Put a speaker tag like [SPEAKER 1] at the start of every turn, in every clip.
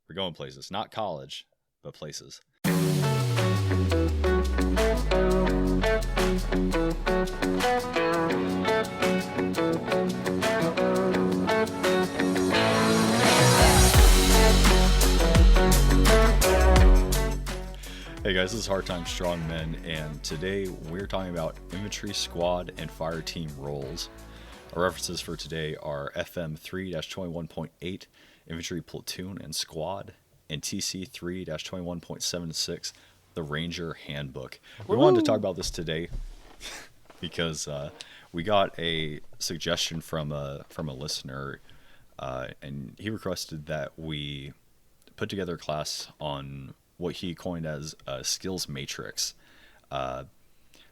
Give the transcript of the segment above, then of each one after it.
[SPEAKER 1] We're going places. Not college, but places. Hey guys, this is Hard Time Strong Men, and today we're talking about infantry, squad, and fire team roles. Our references for today are FM 3-21.8, infantry platoon and squad, and TC 3-21.76, the Ranger Handbook. We wanted to talk about this today because we got a suggestion from a listener, and he requested that we put together a class on what he coined as a skills matrix,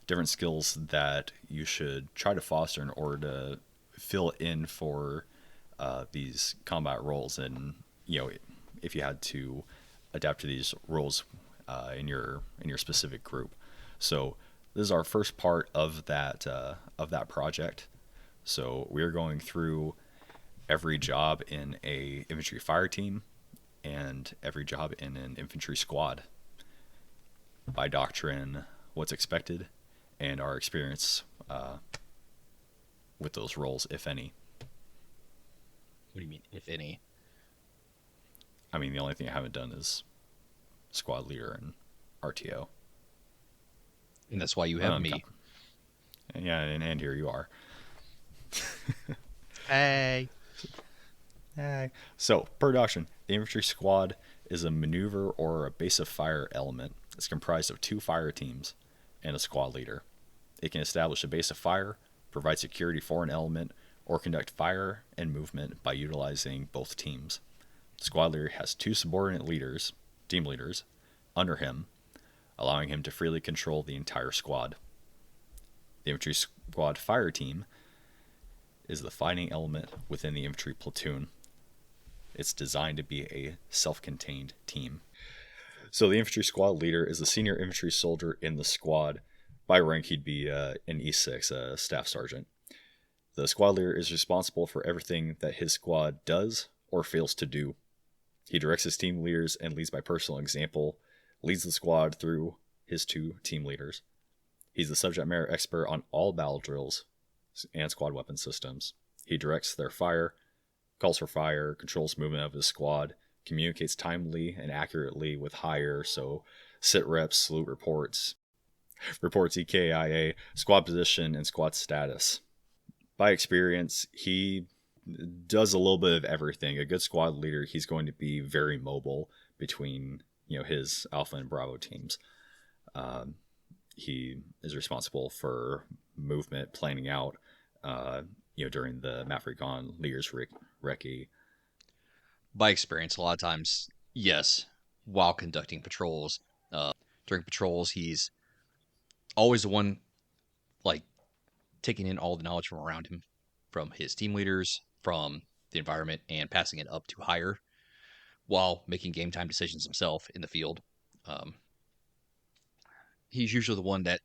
[SPEAKER 1] different skills that you should try to foster in order to fill in for these combat roles. And if you had to adapt to these roles in your specific group. So this is our first part of that project. So we're going through every job in a infantry fire team and every job in an infantry squad by doctrine, what's expected, and our experience with those roles, if any.
[SPEAKER 2] What do you mean, if any?
[SPEAKER 1] I mean, the only thing I haven't done is squad leader and RTO.
[SPEAKER 2] And that's why you have me.
[SPEAKER 1] Yeah, and here you are.
[SPEAKER 2] Hey.
[SPEAKER 1] So, per doctrine, the infantry squad is a maneuver or a base of fire element. It's comprised of 2 fire teams and a squad leader. It can establish a base of fire, provide security for an element, or conduct fire and movement by utilizing both teams. The squad leader has 2 subordinate leaders, team leaders, under him, allowing him to freely control the entire squad. The infantry squad fire team is the fighting element within the infantry platoon. It's designed to be a self-contained team. So the infantry squad leader is the senior infantry soldier in the squad. By rank, he'd be an E6, a staff sergeant. The squad leader is responsible for everything that his squad does or fails to do. He directs his team leaders and leads by personal example, leads the squad through his 2 team leaders. He's the subject matter expert on all battle drills and squad weapon systems. He directs their fire, calls for fire, controls movement of his squad, communicates timely and accurately with higher, so sit reps, salute reports EKIA, squad position, and squad status. By experience, he does a little bit of everything. A good squad leader, he's going to be very mobile between his Alpha and Bravo teams. He is responsible for movement, planning out, during the Map Recon Leaders Recce.
[SPEAKER 2] By experience, a lot of times, yes, while conducting patrols. During patrols, he's always the one, taking in all the knowledge from around him, from his team leaders, from the environment, and passing it up to higher, while making game time decisions himself in the field. He's usually the one that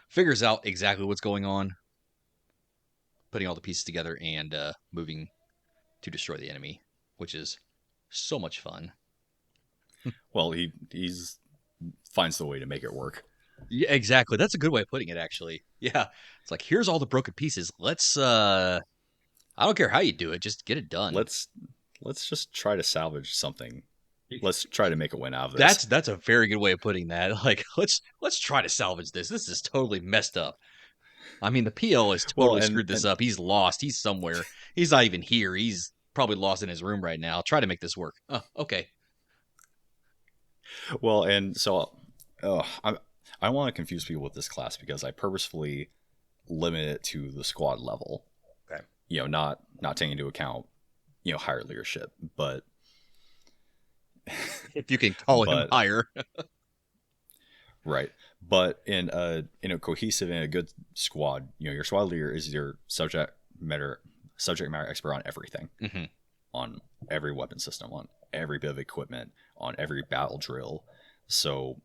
[SPEAKER 2] figures out exactly what's going on, putting all the pieces together, and moving to destroy the enemy, which is so much fun.
[SPEAKER 1] Well, he's finds the way to make it work.
[SPEAKER 2] Yeah, exactly. That's a good way of putting it, actually. Yeah. It's like, here's all the broken pieces. Let's, I don't care how you do it. Just get it done.
[SPEAKER 1] Let's just try to salvage something. Let's try to make a win out of this.
[SPEAKER 2] That's a very good way of putting that. Like, let's try to salvage this. This is totally messed up. I mean, the PL has totally screwed this up. He's lost. He's somewhere. He's not even here. He's probably lost in his room right now. Try to make this work. Oh, okay.
[SPEAKER 1] Well, and so I want to confuse people with this class because I purposefully limit it to the squad level.
[SPEAKER 2] Okay.
[SPEAKER 1] Not taking into account, higher leadership, but
[SPEAKER 2] if you can call him higher.
[SPEAKER 1] Right. But in a cohesive and a good squad, your squad leader is your subject matter expert on everything.
[SPEAKER 2] Mm-hmm.
[SPEAKER 1] On every weapon system, on every bit of equipment, on every battle drill. So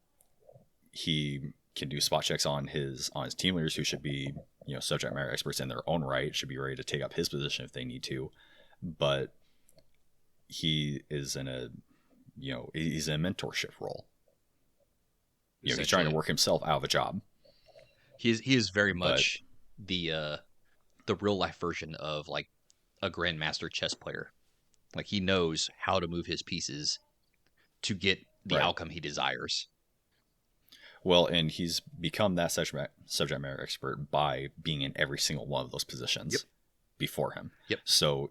[SPEAKER 1] he can do spot checks on his team leaders, who should be subject matter experts in their own right, should be ready to take up his position if they need to. But he is in a he's in a mentorship role. He's trying to
[SPEAKER 2] Essentially,
[SPEAKER 1] work himself out of a job.
[SPEAKER 2] he is very
[SPEAKER 1] But
[SPEAKER 2] much the real life version of like a grandmaster chess player. Like he knows how to move his pieces to get the
[SPEAKER 1] right.
[SPEAKER 2] outcome he desires.
[SPEAKER 1] Well, and he's become that subject matter expert by being in every single one of those
[SPEAKER 2] Yep.
[SPEAKER 1] positions before him.
[SPEAKER 2] Yep.
[SPEAKER 1] So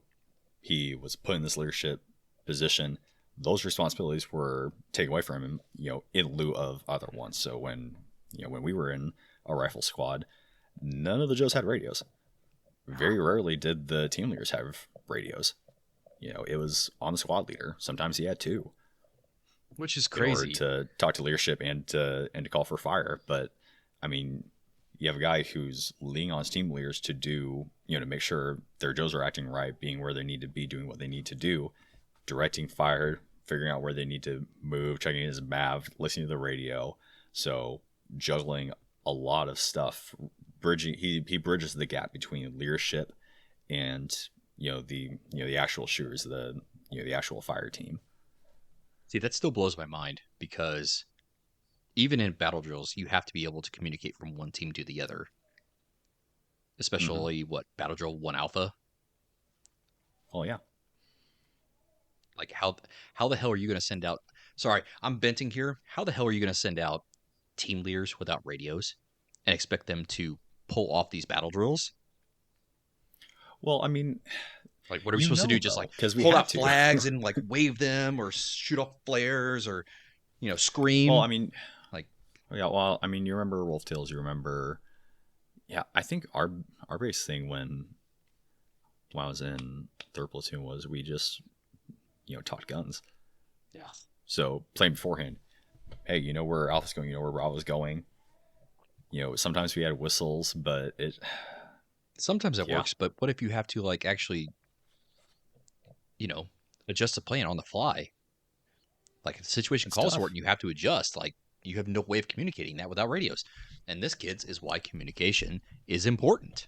[SPEAKER 1] he was put in this leadership position. Those responsibilities were taken away from him, in lieu of other ones. So when we were in a rifle squad, none of the Joes had radios. Very rarely did the team leaders have radios. It was on the squad leader. Sometimes he had two,
[SPEAKER 2] Which is
[SPEAKER 1] in order
[SPEAKER 2] crazy.
[SPEAKER 1] to talk to leadership and to call for fire. But I mean, you have a guy who's leaning on his team leaders to do, to make sure their Joes are acting right, being where they need to be, doing what they need to do, directing fire, figuring out where they need to move, checking his MAV, listening to the radio. So juggling a lot of stuff, he bridges the gap between leadership and the actual shooters, the actual fire team.
[SPEAKER 2] See, that still blows my mind because even in battle drills, you have to be able to communicate from one team to the other.
[SPEAKER 1] Mm-hmm.
[SPEAKER 2] Especially what battle drill 1 alpha.
[SPEAKER 1] Oh yeah.
[SPEAKER 2] Like how the hell are you going to send out? Sorry, I'm venting here. How the hell are you going to send out team leaders without radios and expect them to pull off these battle drills?
[SPEAKER 1] Well, I mean,
[SPEAKER 2] Like, what are we supposed to do? Just
[SPEAKER 1] though,
[SPEAKER 2] like
[SPEAKER 1] because we
[SPEAKER 2] hold
[SPEAKER 1] have
[SPEAKER 2] out
[SPEAKER 1] to.
[SPEAKER 2] flags and like wave them or shoot off flares or,
[SPEAKER 1] Well,
[SPEAKER 2] scream?
[SPEAKER 1] I mean,
[SPEAKER 2] Like,
[SPEAKER 1] yeah. Well, I mean, you remember Wolf Tales. You remember, yeah. I think our base thing when I was in third platoon was we just taught guns.
[SPEAKER 2] yeah.
[SPEAKER 1] So playing beforehand. Hey, you know where Alpha's going. You know where Bravo's going. Sometimes we had whistles, but it.
[SPEAKER 2] Sometimes it
[SPEAKER 1] Yeah,
[SPEAKER 2] works, but what if you have to like actually, adjust the plan on the fly? Like if the situation
[SPEAKER 1] it's
[SPEAKER 2] calls for it
[SPEAKER 1] tough.
[SPEAKER 2] and you have to adjust, like you have no way of communicating that without radios. And this, kids, is why communication is important.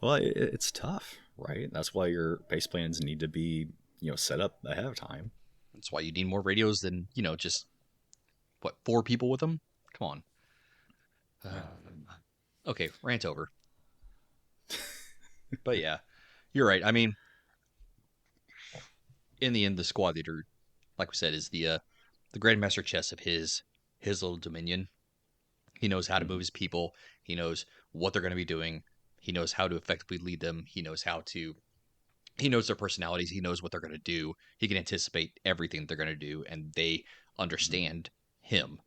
[SPEAKER 1] Well, it's tough, right? That's why your base plans need to be set up ahead of time.
[SPEAKER 2] That's why you need more radios than, just what, 4 people with them? Come on. Okay, rant over. But yeah, you're right. I mean, in the end, the squad leader, like we said, is the grandmaster chess of his little dominion. He knows how to move
[SPEAKER 1] Mhm.
[SPEAKER 2] his people. He knows what they're going to be doing. He knows how to effectively lead them. He knows their personalities. He knows what they're going to do. He can anticipate everything they're going to do, and they
[SPEAKER 1] Mhm.
[SPEAKER 2] understand him.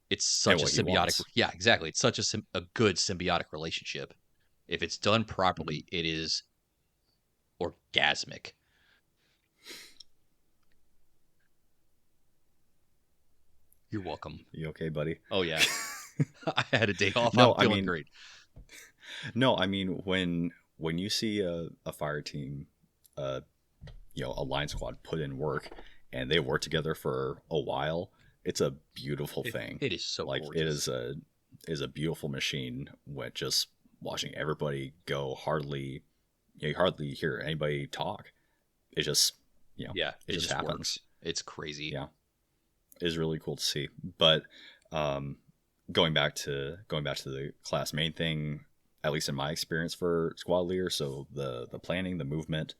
[SPEAKER 2] It's
[SPEAKER 1] And
[SPEAKER 2] such a
[SPEAKER 1] what he
[SPEAKER 2] symbiotic.
[SPEAKER 1] wants.
[SPEAKER 2] Yeah, exactly. It's such a good symbiotic relationship. If it's done
[SPEAKER 1] Mhm.
[SPEAKER 2] properly, it is orgasmic. You're welcome.
[SPEAKER 1] You okay, buddy?
[SPEAKER 2] Oh yeah, I had a day off. I'm
[SPEAKER 1] No, I
[SPEAKER 2] feeling
[SPEAKER 1] mean,
[SPEAKER 2] great.
[SPEAKER 1] no, I mean when you see a fire team, uh, a line squad put in work, and they work together for a while, it's a beautiful
[SPEAKER 2] It,
[SPEAKER 1] thing.
[SPEAKER 2] it is so
[SPEAKER 1] Like it
[SPEAKER 2] gorgeous.
[SPEAKER 1] is a beautiful machine. With just watching everybody go, you hardly hear anybody talk. It just
[SPEAKER 2] Yeah,
[SPEAKER 1] it
[SPEAKER 2] it
[SPEAKER 1] just
[SPEAKER 2] just
[SPEAKER 1] happens.
[SPEAKER 2] works. It's crazy.
[SPEAKER 1] Yeah, it is really cool to see. But um, going back to the class, main thing, at least in my experience for squad leader, so the planning, the movement,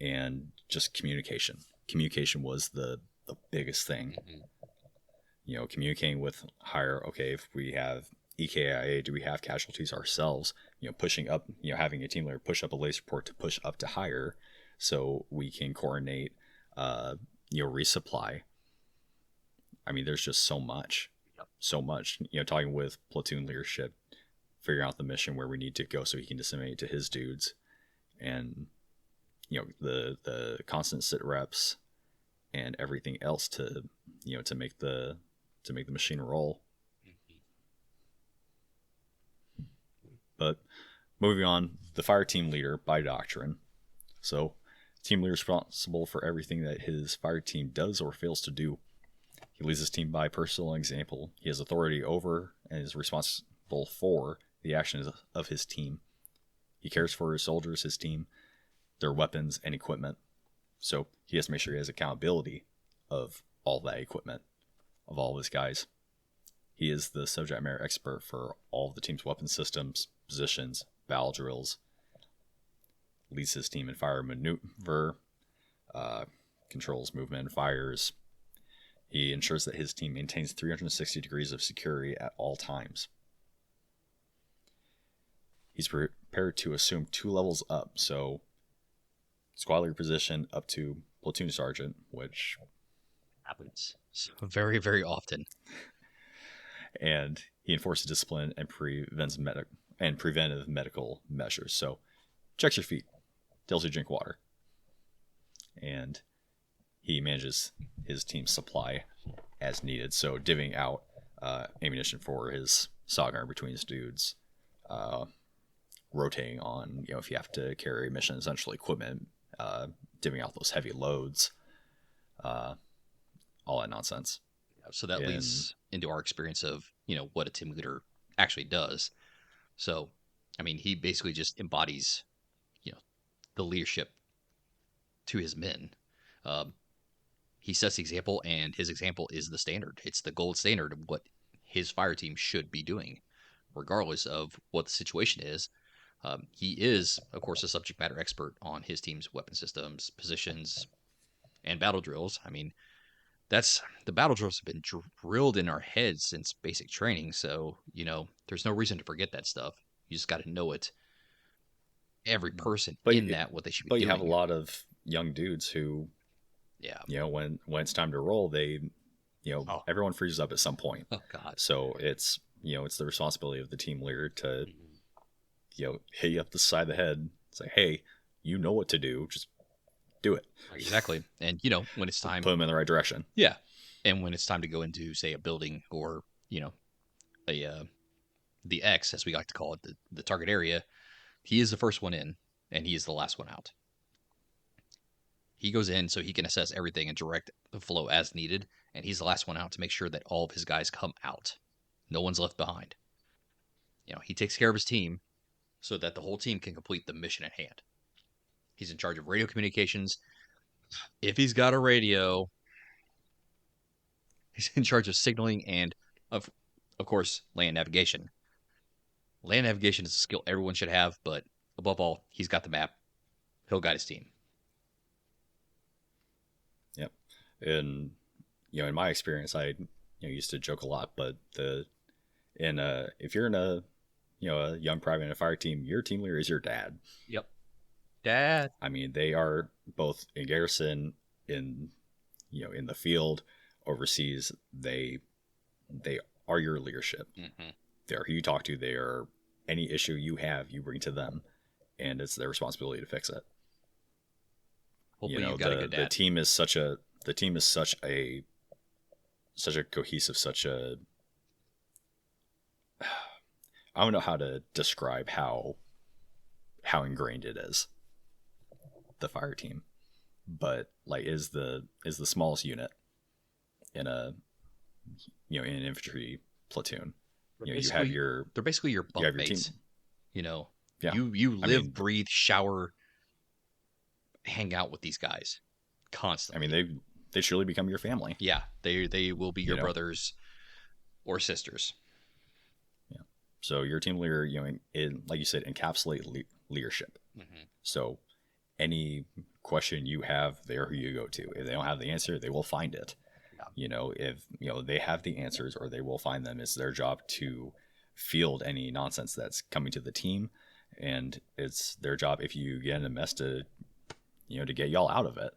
[SPEAKER 1] and just communication. Communication was the biggest thing.
[SPEAKER 2] Mhm.
[SPEAKER 1] Communicating with higher. Okay, if we have EKIA, do we have casualties ourselves? Pushing up. Having a team leader push up a laser report to push up to higher, so we can coordinate. Uh, resupply. I mean, there's just so much,
[SPEAKER 2] Yep.
[SPEAKER 1] so much. Talking with platoon leadership, figuring out the mission where we need to go so he can disseminate to his dudes, and the constant sit reps and everything else to to make the machine roll. But moving on, the fire team leader by doctrine. So, team leader is responsible for everything that his fire team does or fails to do. He leads his team by personal example. He has authority over and is responsible for the actions of his team. He cares for his soldiers, his team, their weapons and equipment. So he has to make sure he has accountability of all that equipment, of all of his guys. He is the subject matter expert for all of the team's weapon systems, positions, battle drills, leads his team in fire maneuver, controls movement, fires. He ensures that his team maintains 360 degrees of security at all times. He's prepared to assume 2 levels up, so squad leader position up to platoon sergeant, which
[SPEAKER 2] happens very, very often.
[SPEAKER 1] And he enforces discipline and preventive medical measures. So checks your feet, tells you to drink water, and he manages his team's supply as needed. So divvying out ammunition for his saw gunner between his dudes, rotating on, if you have to carry mission essential equipment, divvying out those heavy loads, all that nonsense.
[SPEAKER 2] So that leads into our experience of, what a team leader actually does. So, I mean, he basically just embodies, the leadership to his men. He sets the example, and his example is the standard. It's the gold standard of what his fire team should be doing, regardless of what the situation is. He is, of course, a subject matter expert on his team's weapon systems, positions, and battle drills. I mean, the battle drills have been drilled in our heads since basic training. So, there's no reason to forget that stuff. You just got to know it. Every person what they should be doing.
[SPEAKER 1] But you have a lot of young dudes who, when it's time to roll, they, everyone freezes up at some point.
[SPEAKER 2] Oh God.
[SPEAKER 1] So it's the responsibility of the team leader to, hit you up the side of the head, say, hey, you know what to do, just do it.
[SPEAKER 2] Exactly. And when it's time,
[SPEAKER 1] put them in the right direction.
[SPEAKER 2] Yeah. And when it's time to go into, say, a building or the X, as we like to call it, the target area, he is the first one in and he is the last one out. He goes in so he can assess everything and direct the flow as needed, and he's the last one out to make sure that all of his guys come out. No one's left behind. He takes care of his team so that the whole team can complete the mission at hand. He's in charge of radio communications. If he's got a radio, he's in charge of signaling and, of course, land navigation. Land navigation is a skill everyone should have, but above all, he's got the map. He'll guide his team.
[SPEAKER 1] Yep. And, in my experience, I used to joke a lot, but if you're in a young private in a fire team, your team leader is your dad.
[SPEAKER 2] Yep. Dad.
[SPEAKER 1] I mean, they are both in garrison, in the field, overseas. They are your leadership.
[SPEAKER 2] Mm-hmm.
[SPEAKER 1] They're who you talk to. They are any issue you have, you bring to them, and it's their responsibility to fix it.
[SPEAKER 2] Hopefully you've got a good dad.
[SPEAKER 1] The team is such a cohesive, I don't know how to describe how ingrained it is. The fire team, but is the smallest unit in an infantry platoon. You have
[SPEAKER 2] they're basically your bunk mates. You live, breathe, shower, hang out with these guys constantly.
[SPEAKER 1] I mean, they surely become your family.
[SPEAKER 2] Yeah, they will be your brothers or sisters.
[SPEAKER 1] Yeah. So your team leader, like you said, encapsulate leadership.
[SPEAKER 2] Mm-hmm.
[SPEAKER 1] So any question you have, they're who you go to. If they don't have the answer, they will find it. Yeah. If they have the answers, or they will find them. It's their job to field any nonsense that's coming to the team, and it's their job, if you get in a mess, to get y'all out of it.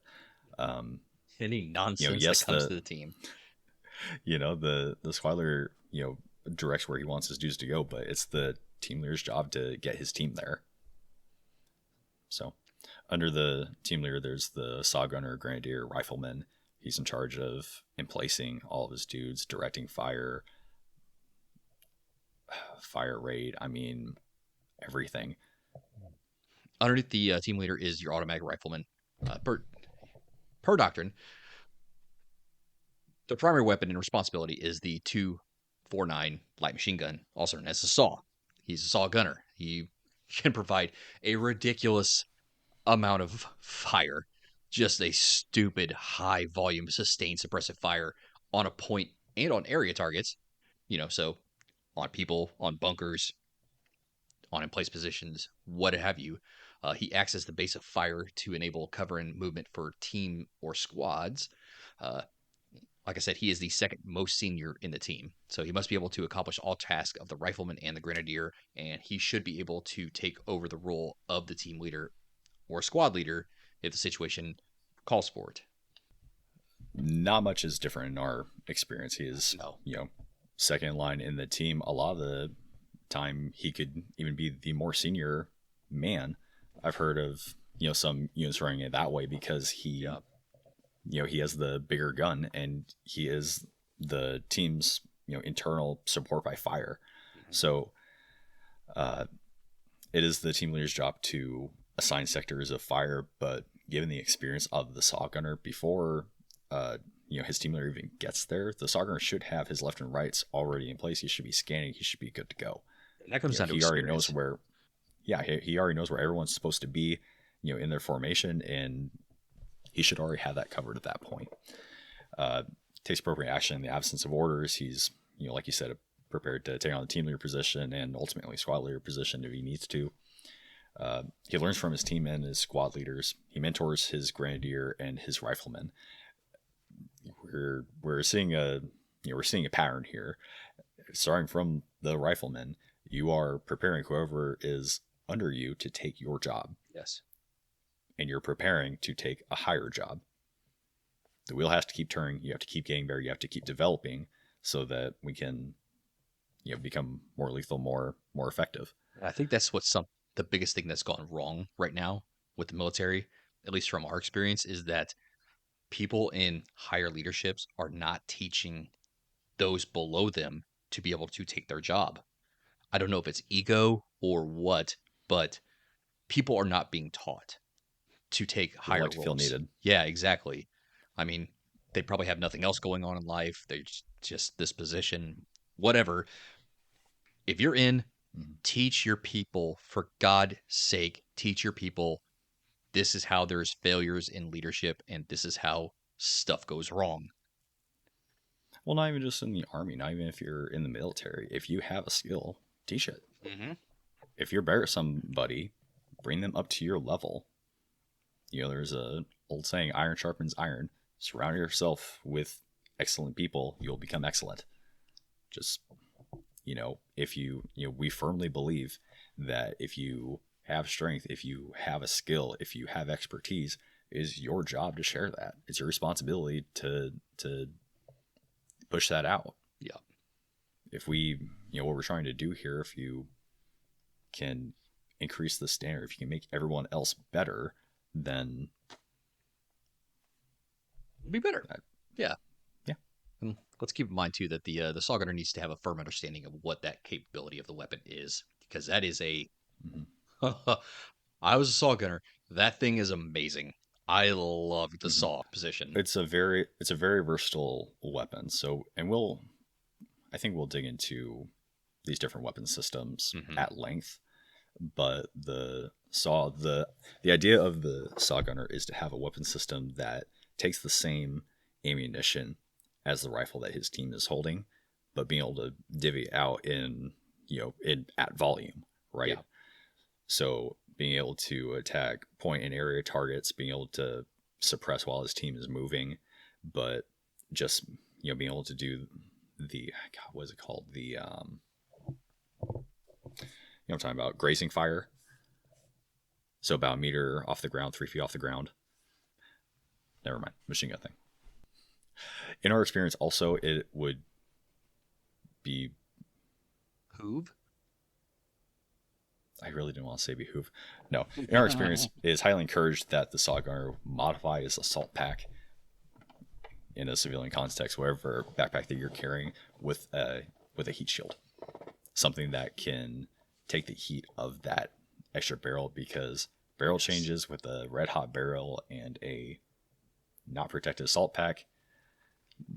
[SPEAKER 2] Any nonsense that comes to the team.
[SPEAKER 1] The squad leader, directs where he wants his dudes to go, but it's the team leader's job to get his team there. So under the team leader, there's the saw gunner, grenadier, rifleman. He's in charge of emplacing all of his dudes, directing fire rate. I mean, everything.
[SPEAKER 2] Underneath the team leader is your automatic rifleman. Per doctrine, the primary weapon and responsibility is the 249 light machine gun, also known as a saw. He's a saw gunner. He can provide a ridiculous amount of fire just a stupid high volume sustained suppressive fire on a point and on area targets, so on people, on bunkers, on in place positions, what have you. He acts as the base of fire to enable cover and movement for team or squads. Uh, like I said, he is the second most senior in the team, so he must be able to accomplish all tasks of the rifleman and the grenadier, and he should be able to take over the role of the team leader or squad leader if the situation calls for it.
[SPEAKER 1] Not much is different in our experience. He is,
[SPEAKER 2] No.
[SPEAKER 1] Second in line in the team. A lot of the time, he could even be the more senior man. I've heard of some units running it that way because he has the bigger gun and he is the team's internal support by fire. Mm-hmm. So it is the team leader's job to assign sectors of fire, but given the experience of the saw gunner before his team leader even gets there, the saw gunner should have his left and rights already in place. He should be scanning. He should be good to go.
[SPEAKER 2] And that comes down to
[SPEAKER 1] he
[SPEAKER 2] experience.
[SPEAKER 1] Already knows where. Yeah, he already knows where everyone's supposed to be, in their formation, and he should already have that covered at that point. Takes appropriate action in the absence of orders. He's, like you said, prepared to take on the team leader position and ultimately squad leader position if he needs to. He learns from his team and his squad leaders. He mentors his grenadier and his riflemen. We're seeing a pattern here. Starting from the rifleman, you are preparing whoever is under you to take your job.
[SPEAKER 2] Yes.
[SPEAKER 1] And you're preparing to take a higher job. The wheel has to keep turning. You have to keep getting better. You have to keep developing so that we can, become more lethal, more effective.
[SPEAKER 2] I think that's what's the biggest thing that's gone wrong right now with the military, at least from our experience, is that people in higher leaderships are not teaching those below them to be able to take their job. I don't know if it's ego or what, but people are not being taught to take higher roles.
[SPEAKER 1] To feel needed.
[SPEAKER 2] Yeah, exactly. I mean, they probably have nothing else going on in life. They're just this position, whatever. If you're in, teach your people, for God's sake, teach your people. This is how there's failures in leadership, and this is how stuff goes wrong.
[SPEAKER 1] Well, not even just in the army, not even if you're in the military. If you have a skill, teach it.
[SPEAKER 2] Mm-hmm.
[SPEAKER 1] If you're better at somebody, bring them up to your level. There's a old saying, iron sharpens iron. Surround yourself with excellent people, you'll become excellent. Just, if we firmly believe that if you have strength, if you have a skill, if you have expertise, it is your job to share that. It's your responsibility to push that out.
[SPEAKER 2] Yeah.
[SPEAKER 1] If we, what we're trying to do here, if you can increase the standard, if you can make everyone else better, then
[SPEAKER 2] it'll be better. Yeah.
[SPEAKER 1] Yeah.
[SPEAKER 2] And let's keep in mind too that the saw gunner needs to have a firm understanding of what that capability of the weapon is, because that is a. Mm-hmm. I was a saw gunner. That thing is amazing. I love the saw position.
[SPEAKER 1] It's a very versatile weapon. So, and I think we'll dig into these different weapon systems at length. But the idea of the saw gunner is to have a weapon system that takes the same ammunition as the rifle that his team is holding, but being able to divvy out at volume, right? Yeah. So being able to attack point and area targets, being able to suppress while his team is moving, but just, being able to do what is it called? I'm talking about grazing fire. So about a meter off the ground, 3 feet off the ground. Never mind, machine gun thing. In our experience, also, it would be...
[SPEAKER 2] Hoove?
[SPEAKER 1] I really didn't want to say behoove. No, in our experience, it is highly encouraged that the saw gunner modify his assault pack in a civilian context, whatever backpack that you're carrying, with a heat shield. Something that can take the heat of that extra barrel, because barrel changes with a red hot barrel and a not protected assault pack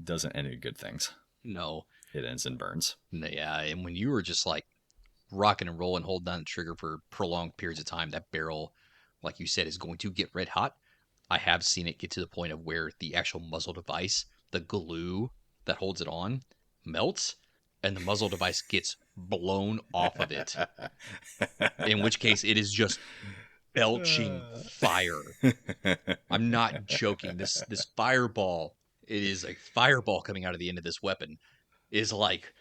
[SPEAKER 1] doesn't end in good things.
[SPEAKER 2] No.
[SPEAKER 1] It ends in burns.
[SPEAKER 2] Yeah, and when you were just like rocking and rolling, hold down the trigger for prolonged periods of time, that barrel, like you said, is going to get red hot. I have seen it get to the point of where the actual muzzle device, the glue that holds it on, melts, and the muzzle device gets blown off of it. In which case, it is just belching fire. I'm not joking. This fireball, it is a fireball coming out of the end of this weapon, is like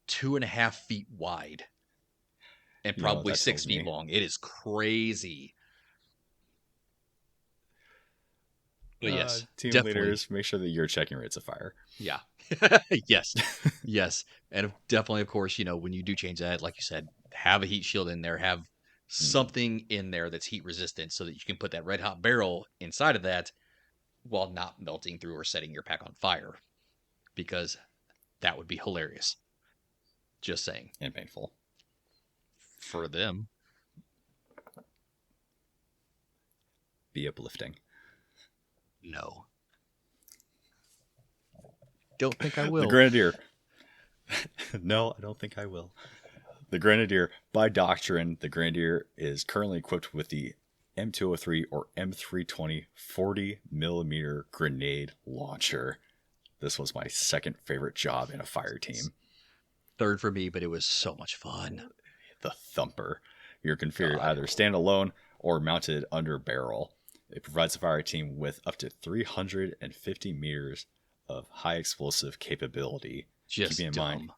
[SPEAKER 2] 2.5 feet wide and
[SPEAKER 1] You know what
[SPEAKER 2] probably
[SPEAKER 1] that
[SPEAKER 2] six
[SPEAKER 1] tells
[SPEAKER 2] feet
[SPEAKER 1] me?
[SPEAKER 2] long. It is crazy. But yes,
[SPEAKER 1] Team
[SPEAKER 2] definitely.
[SPEAKER 1] leaders, make sure that you're checking rates of fire.
[SPEAKER 2] Yeah. Yes. Yes. And definitely, of course, when you do change that, like you said, have a heat shield in there, have
[SPEAKER 1] Mhm.
[SPEAKER 2] something in there that's heat resistant so that you can put that red hot barrel inside of that while not melting through or setting your pack on fire, because that would be hilarious. Just saying.
[SPEAKER 1] And painful.
[SPEAKER 2] For them.
[SPEAKER 1] Be uplifting.
[SPEAKER 2] No. Don't think I
[SPEAKER 1] The
[SPEAKER 2] will.
[SPEAKER 1] Grenadier. No, I don't think I will. The Grenadier, by doctrine, the Grenadier is currently equipped with the M203 or M320 40 millimeter grenade launcher. This was my second favorite job in a fire team.
[SPEAKER 2] Third for me, but it was so much fun.
[SPEAKER 1] The Thumper. You're configured
[SPEAKER 2] God.
[SPEAKER 1] either standalone or mounted under barrel. It provides the fire team with up to 350 meters of high explosive capability. Keeping
[SPEAKER 2] Just
[SPEAKER 1] in mind,
[SPEAKER 2] dumb.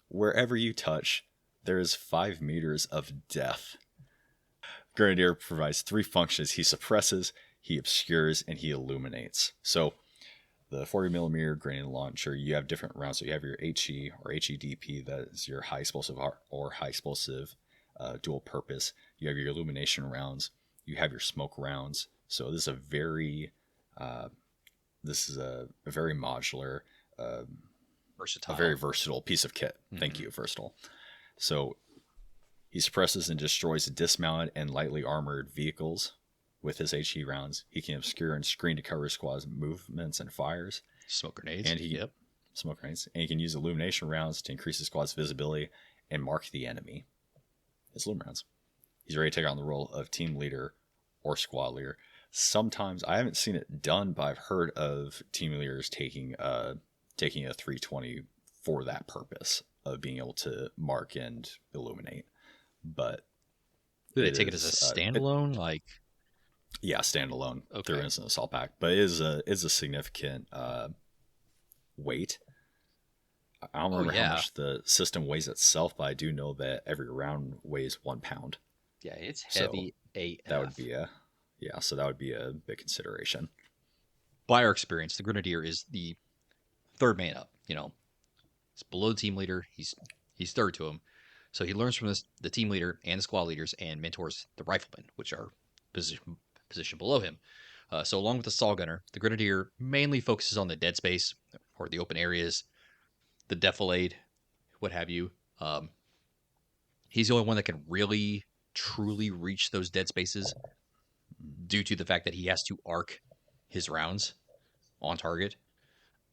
[SPEAKER 1] wherever you touch, there is 5 meters of death. Grenadier provides 3 functions. He suppresses, he obscures, and he illuminates. So the 40 millimeter grenade launcher, you have different rounds. So you have your HE or HEDP, that is your high explosive or high explosive dual purpose. You have your illumination rounds. You have your smoke rounds. So this is a very very modular, a
[SPEAKER 2] Versatile.
[SPEAKER 1] very versatile piece of kit. Thank you, versatile. So he suppresses and destroys dismounted and lightly armored vehicles with his HE rounds. He can obscure and screen to cover squad's movements and fires.
[SPEAKER 2] Smoke grenades.
[SPEAKER 1] And he smoke grenades. And he can use illumination rounds to increase the squad's visibility and mark the enemy. His illumination rounds. He's ready to take on the role of team leader or squad leader. Sometimes I haven't seen it done, but I've heard of team leaders taking a 320 for that purpose of being able to mark and illuminate. But
[SPEAKER 2] do they take it as a standalone?
[SPEAKER 1] Yeah, standalone through
[SPEAKER 2] Okay.
[SPEAKER 1] instant assault pack, but it is a significant weight. I don't remember how much the system weighs itself, but I do know that every round weighs 1 pound.
[SPEAKER 2] Yeah, it's heavy AF.
[SPEAKER 1] That would be so that would be a big consideration.
[SPEAKER 2] By our experience, the Grenadier is the third man up. It's below the team leader. He's third to him. So he learns from the team leader and the squad leaders and mentors the riflemen, which are position below him. So along with the saw gunner, the Grenadier mainly focuses on the dead space or the open areas, the defilade, what have you. He's the only one that can really, truly reach those dead spaces due to the fact that he has to arc his rounds on target,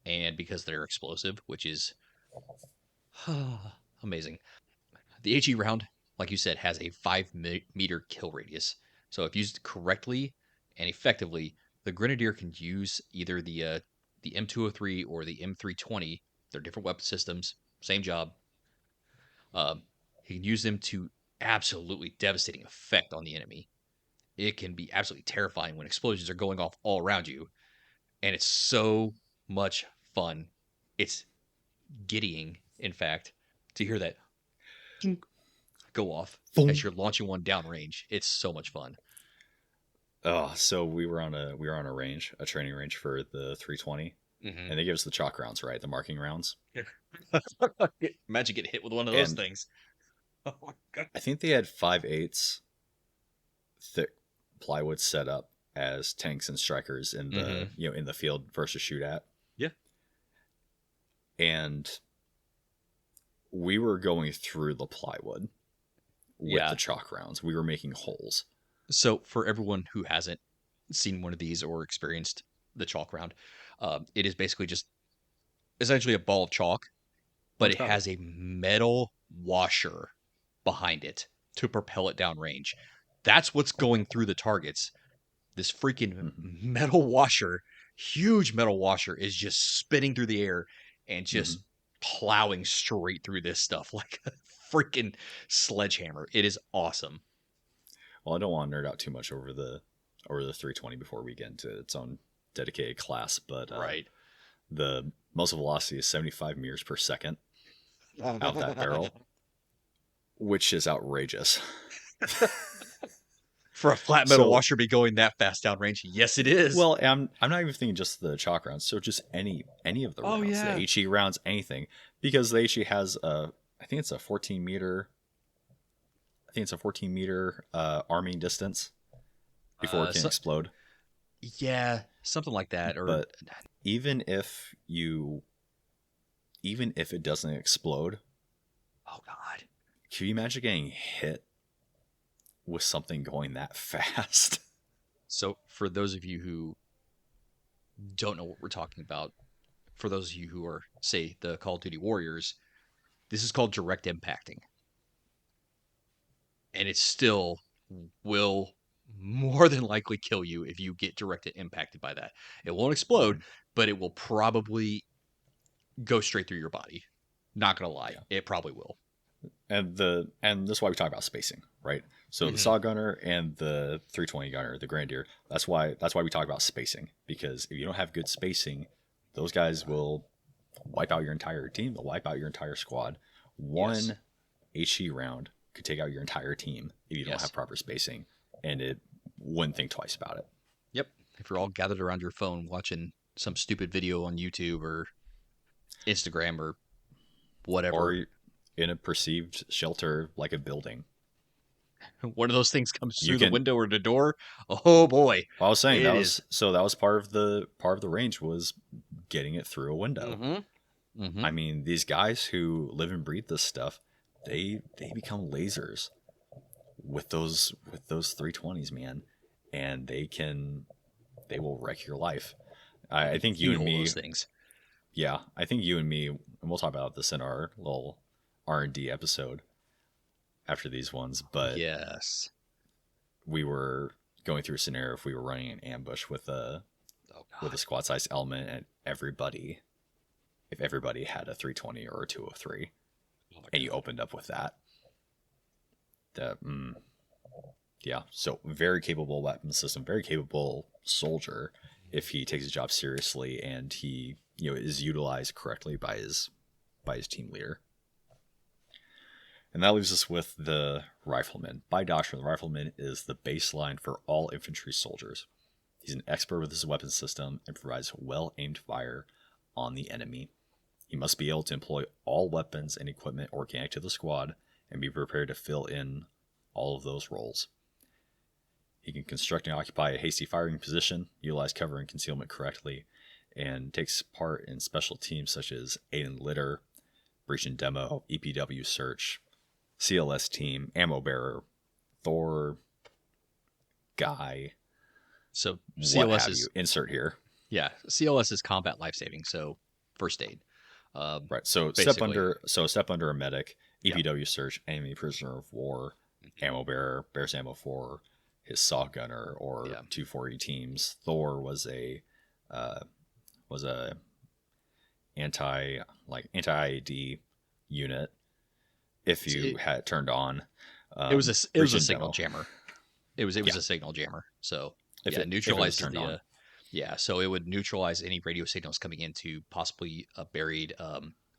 [SPEAKER 2] and because they're explosive, which is amazing. The HE round, like you said, has a 5 meter kill radius. So if used correctly and effectively, the Grenadier can use either the M203 or the M320. They're different weapon systems, same job. He can use them to absolutely devastating effect on the enemy. It can be absolutely terrifying when explosions are going off all around you, and it's so much fun. It's giddying, in fact, to hear that go off as you're launching one downrange. It's so much fun.
[SPEAKER 1] Oh, so we were on a training range for the 320, and they give us the chalk rounds, right? The marking rounds.
[SPEAKER 2] Imagine getting hit with one of those things.
[SPEAKER 1] Oh my God. I think they had 5/8 thick plywood set up as tanks and strikers in the in the field versus shoot at.
[SPEAKER 2] Yeah.
[SPEAKER 1] And we were going through the plywood with the chalk rounds. We were making holes.
[SPEAKER 2] So for everyone who hasn't seen one of these or experienced the chalk round, it is basically just essentially a ball of chalk, but it has a metal washer behind it to propel it downrange. That's what's going through the targets. This freaking
[SPEAKER 1] Mm-hmm.
[SPEAKER 2] metal washer, huge metal washer, is just spinning through the air and
[SPEAKER 1] Mm-hmm.
[SPEAKER 2] just plowing straight through this stuff like a freaking sledgehammer. It is awesome.
[SPEAKER 1] Well, I don't want to nerd out too much over the 320 before we get into its own dedicated class, but
[SPEAKER 2] Right.
[SPEAKER 1] the muzzle velocity is 75 meters per second out that barrel, which is outrageous.
[SPEAKER 2] For a flat metal
[SPEAKER 1] So,
[SPEAKER 2] washer to be going that fast downrange, yes, it is.
[SPEAKER 1] well, I'm not even thinking just the chalk rounds, so just any of the
[SPEAKER 2] Oh
[SPEAKER 1] rounds, the
[SPEAKER 2] yeah.
[SPEAKER 1] HE rounds, anything, because the HE has I think it's a 14 meter. I think it's a 14 meter arming distance before it can
[SPEAKER 2] So,
[SPEAKER 1] explode.
[SPEAKER 2] yeah, something like that. Or
[SPEAKER 1] But even if it doesn't explode,
[SPEAKER 2] oh god,
[SPEAKER 1] can you imagine getting hit with something going that fast?
[SPEAKER 2] so for those of you who don't know what we're talking about, for those of you who are, say, the Call of Duty Warriors, this is called direct impacting. And it still will more than likely kill you if you get directly impacted by that. It won't explode, but it will probably go straight through your body. Not gonna lie,
[SPEAKER 1] Yeah.
[SPEAKER 2] it probably will.
[SPEAKER 1] And this is why we talk about spacing, right? So the saw gunner and the 320 gunner, the Grenadier, that's why we talk about spacing, because if you don't have good spacing, those guys will wipe out your entire team. They'll wipe out your entire squad. One HE round could take out your entire team if you don't have proper spacing, and it wouldn't think twice about it.
[SPEAKER 2] Yep. If you're all gathered around your phone watching some stupid video on YouTube or Instagram or whatever,
[SPEAKER 1] or in a perceived shelter like a building,
[SPEAKER 2] one of those things comes through
[SPEAKER 1] the
[SPEAKER 2] window or the door. Oh boy!
[SPEAKER 1] I was saying that was part of the range was getting it through a window.
[SPEAKER 2] Mm-hmm. Mm-hmm.
[SPEAKER 1] I mean, these guys who live and breathe this stuff, they become lasers with those 320s, man, and they will wreck your life. I think you and me,
[SPEAKER 2] those things.
[SPEAKER 1] Yeah, I think you and me, and we'll talk about this in our little R&D episode after these ones, but
[SPEAKER 2] yes,
[SPEAKER 1] we were going through a scenario if we were running an ambush with a squad size element, and if everybody had a 320 or a 203, and you opened up with that, yeah, so very capable weapon system, very capable soldier if he takes his job seriously and he is utilized correctly by his team leader. And that leaves us with the rifleman. By doctrine, the rifleman is the baseline for all infantry soldiers. He's an expert with his weapon system and provides well-aimed fire on the enemy. He must be able to employ all weapons and equipment organic to the squad and be prepared to fill in all of those roles. He can construct and occupy a hasty firing position, utilize cover and concealment correctly, and takes part in special teams such as aid and litter, breach and demo, EPW search, CLS team, ammo bearer, Thor, guy.
[SPEAKER 2] So
[SPEAKER 1] CLS is insert here.
[SPEAKER 2] Yeah, CLS is combat life saving, so first aid.
[SPEAKER 1] Right. So step under a medic, EPW search, enemy prisoner of war, ammo bearer, bears ammo for his saw gunner or 240 teams. Thor was a anti-IED unit. If you had it turned on,
[SPEAKER 2] it was a signal jammer. It was a signal jammer. So it neutralized
[SPEAKER 1] turned on.
[SPEAKER 2] So it would neutralize any radio signals coming into possibly a buried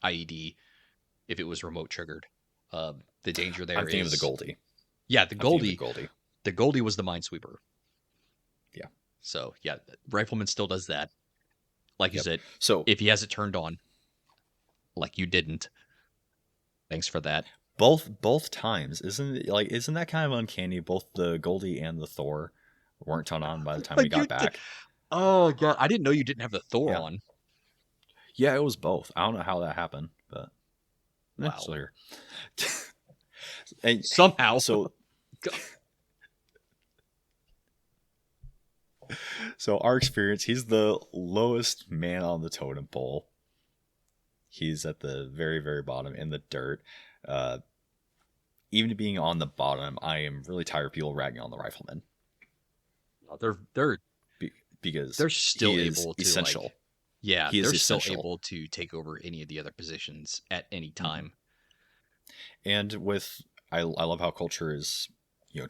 [SPEAKER 2] IED if it was remote triggered. The danger there
[SPEAKER 1] I'm thinking of the Goldie.
[SPEAKER 2] Yeah, the Goldie. The Goldie was the minesweeper.
[SPEAKER 1] Yeah.
[SPEAKER 2] So yeah, Rifleman still does that. Like you said.
[SPEAKER 1] So
[SPEAKER 2] if he has it turned on, like you didn't, thanks for that.
[SPEAKER 1] Both times, isn't that kind of uncanny? Both the Goldie and the Thor weren't turned on by the time we got back.
[SPEAKER 2] Oh god, I didn't know you didn't have the Thor on.
[SPEAKER 1] Yeah, it was both. I don't know how that happened, but
[SPEAKER 2] wow.
[SPEAKER 1] Still here. And
[SPEAKER 2] somehow.
[SPEAKER 1] So our experience, he's the lowest man on the totem pole. He's at the very, very bottom in the dirt. Even being on the bottom, I am really tired of people ragging on the rifleman.
[SPEAKER 2] They're
[SPEAKER 1] be, because
[SPEAKER 2] they're still
[SPEAKER 1] he is
[SPEAKER 2] able to like,
[SPEAKER 1] essential.
[SPEAKER 2] yeah,
[SPEAKER 1] He is
[SPEAKER 2] they're still
[SPEAKER 1] essential.
[SPEAKER 2] able to take over any of the other positions at any
[SPEAKER 1] Hmm.
[SPEAKER 2] time.
[SPEAKER 1] And with I love how culture is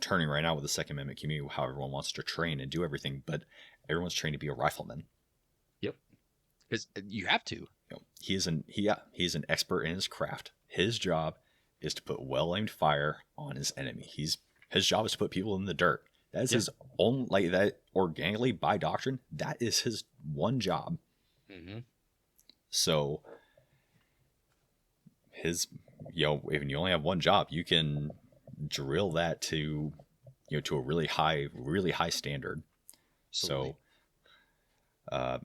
[SPEAKER 1] turning right now with the Second Amendment community, how everyone wants to train and do everything, but everyone's trained to be a rifleman.
[SPEAKER 2] Yep, because you have to.
[SPEAKER 1] He's an expert in his craft. His job is to put well aimed fire on his enemy. His job is to put people in the dirt. That is
[SPEAKER 2] Yeah.
[SPEAKER 1] his own, like that, organically by doctrine. That is his one job.
[SPEAKER 2] Hmm.
[SPEAKER 1] So his if you only have one job, you can drill that to to a really high standard.
[SPEAKER 2] Absolutely.
[SPEAKER 1] So uh,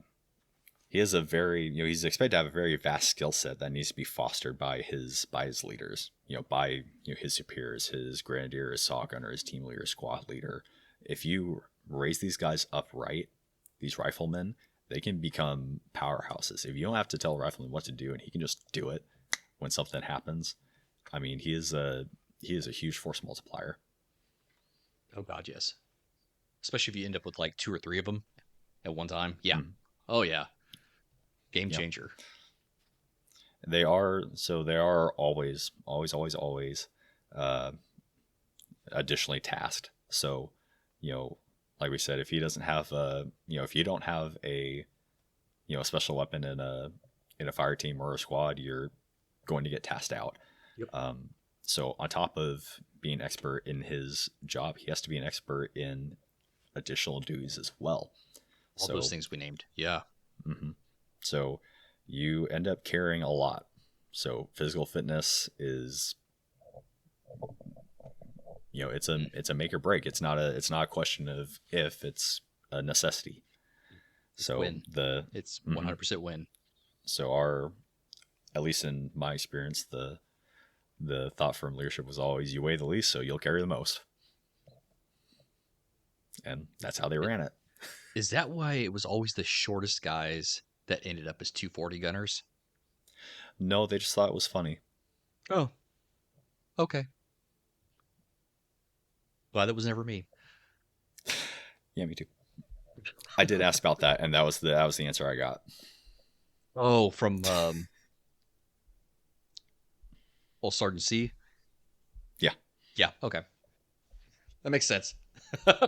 [SPEAKER 1] he has a very he's expected to have a very vast skill set that needs to be fostered by his leaders, by his superiors, his grenadier, his saw gunner, his team leader, squad leader. If you raise these guys up right, these riflemen, they can become powerhouses. If you don't have to tell a rifleman what to do and he can just do it when something happens, I mean, he is a huge force multiplier.
[SPEAKER 2] Oh God, yes. Especially if you end up with like two or three of them at one time. Yeah.
[SPEAKER 1] Mm,
[SPEAKER 2] Oh yeah. Game
[SPEAKER 1] yeah,
[SPEAKER 2] changer.
[SPEAKER 1] they are always uh, additionally tasked. So, you know, like we said, if he doesn't have if you don't have a a special weapon in a fire team or a squad, you're going to get tasked out.
[SPEAKER 2] Yep.
[SPEAKER 1] So on top of being expert in his job, he has to be an expert in additional duties as well.
[SPEAKER 2] All those
[SPEAKER 1] So,
[SPEAKER 2] things we named. Yeah.
[SPEAKER 1] mhm. So you end up carrying a lot. So physical fitness is
[SPEAKER 2] Mm.
[SPEAKER 1] it's a make or break. It's not a question of if, it's a necessity.
[SPEAKER 2] It's
[SPEAKER 1] So
[SPEAKER 2] win.
[SPEAKER 1] the
[SPEAKER 2] It's
[SPEAKER 1] mhm.
[SPEAKER 2] 100% win.
[SPEAKER 1] So our, at least in my experience, the thought from leadership was always you weigh the least, so you'll carry the most, and that's how they
[SPEAKER 2] It,
[SPEAKER 1] ran it.
[SPEAKER 2] is that why it was always the shortest guys that ended up as 240 gunners?
[SPEAKER 1] No, they just thought it was funny.
[SPEAKER 2] Oh, okay. Glad that was never me.
[SPEAKER 1] Yeah, me too. I did ask about that, and that was the answer I got.
[SPEAKER 2] Oh, from old Sergeant C.
[SPEAKER 1] Yeah.
[SPEAKER 2] Yeah. Okay, that makes sense.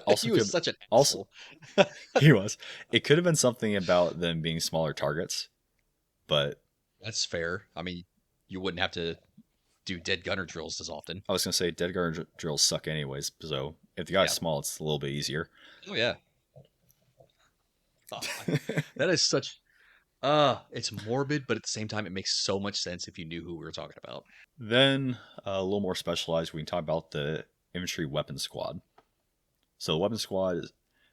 [SPEAKER 1] Also
[SPEAKER 2] He was
[SPEAKER 1] could
[SPEAKER 2] such an
[SPEAKER 1] also
[SPEAKER 2] asshole.
[SPEAKER 1] he was. It could have been something about them being smaller targets, but
[SPEAKER 2] That's fair. I mean, you wouldn't have to do dead gunner drills as often.
[SPEAKER 1] I was gonna say dead guard drills suck anyways. So if the guy's
[SPEAKER 2] Yeah.
[SPEAKER 1] small, it's a little bit easier.
[SPEAKER 2] Oh yeah. Oh, that is such. It's morbid, but at the same time, it makes so much sense if you knew who we were talking about.
[SPEAKER 1] Then a little more specialized, we can talk about the infantry weapon squad. So the weapon squad
[SPEAKER 2] Gang,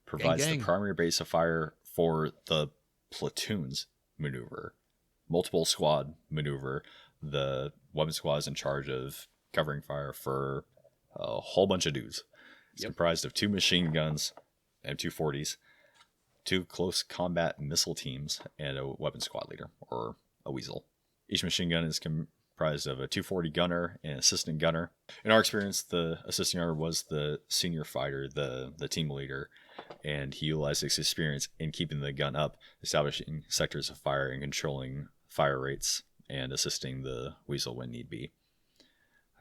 [SPEAKER 1] provides the
[SPEAKER 2] gang.
[SPEAKER 1] primary base of fire for the platoons maneuver, multiple squad maneuver. The weapon squad is in charge of covering fire for a whole bunch of dudes. It's
[SPEAKER 2] Yep.
[SPEAKER 1] comprised of two machine guns, M240s, two close combat missile teams, and a weapon squad leader, or a weasel. Each machine gun is comprised of a 240 gunner and assistant gunner. In our experience, the assistant gunner was the senior fighter, the team leader, and he utilized his experience in keeping the gun up, establishing sectors of fire, and controlling fire rates, and assisting the weasel when need be.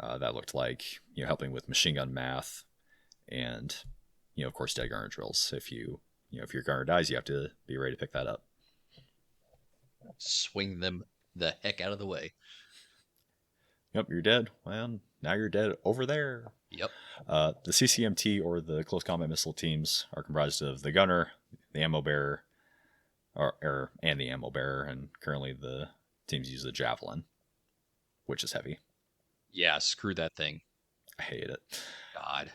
[SPEAKER 1] That looked like helping with machine gun math, and of course dead gunner drills. If your gunner dies, you have to be ready to pick that up.
[SPEAKER 2] Swing them the heck out of the way.
[SPEAKER 1] Yep, you're dead. Well, now you're dead over there.
[SPEAKER 2] Yep.
[SPEAKER 1] The CCMT, or the close combat missile teams, are comprised of the gunner, the ammo bearer, and the ammo bearer, and currently the teams use the javelin, which is heavy.
[SPEAKER 2] Yeah. Screw that thing.
[SPEAKER 1] I hate it.
[SPEAKER 2] God.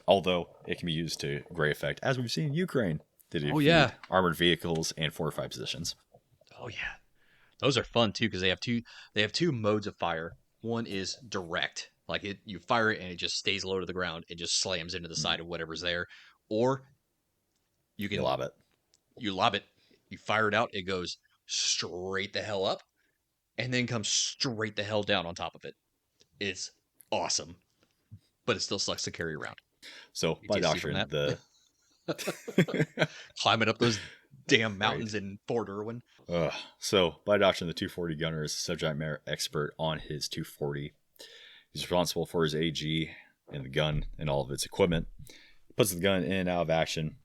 [SPEAKER 1] Although it can be used to great effect, as we've seen in Ukraine, to
[SPEAKER 2] Oh
[SPEAKER 1] defeat
[SPEAKER 2] yeah.
[SPEAKER 1] armored vehicles and fortified positions.
[SPEAKER 2] Oh yeah. Those are fun too because they have two. They have two modes of fire. One is direct, like it. You fire it and it just stays low to the ground. It just slams into the
[SPEAKER 1] Mm.
[SPEAKER 2] side of whatever's there. Or you
[SPEAKER 1] You
[SPEAKER 2] can
[SPEAKER 1] love it.
[SPEAKER 2] you lob it. You fire it out. It goes straight the hell up, and then comes straight the hell down on top of it. It's awesome, but it still sucks to carry around.
[SPEAKER 1] So by
[SPEAKER 2] PTSD from
[SPEAKER 1] doctrine,
[SPEAKER 2] that. Climbing up those damn
[SPEAKER 1] Right.
[SPEAKER 2] mountains in Fort Irwin.
[SPEAKER 1] So, by adoption, the 240 gunner is a subject matter expert on his 240. He's responsible for his AG and the gun and all of its equipment. He puts the gun in and out of action,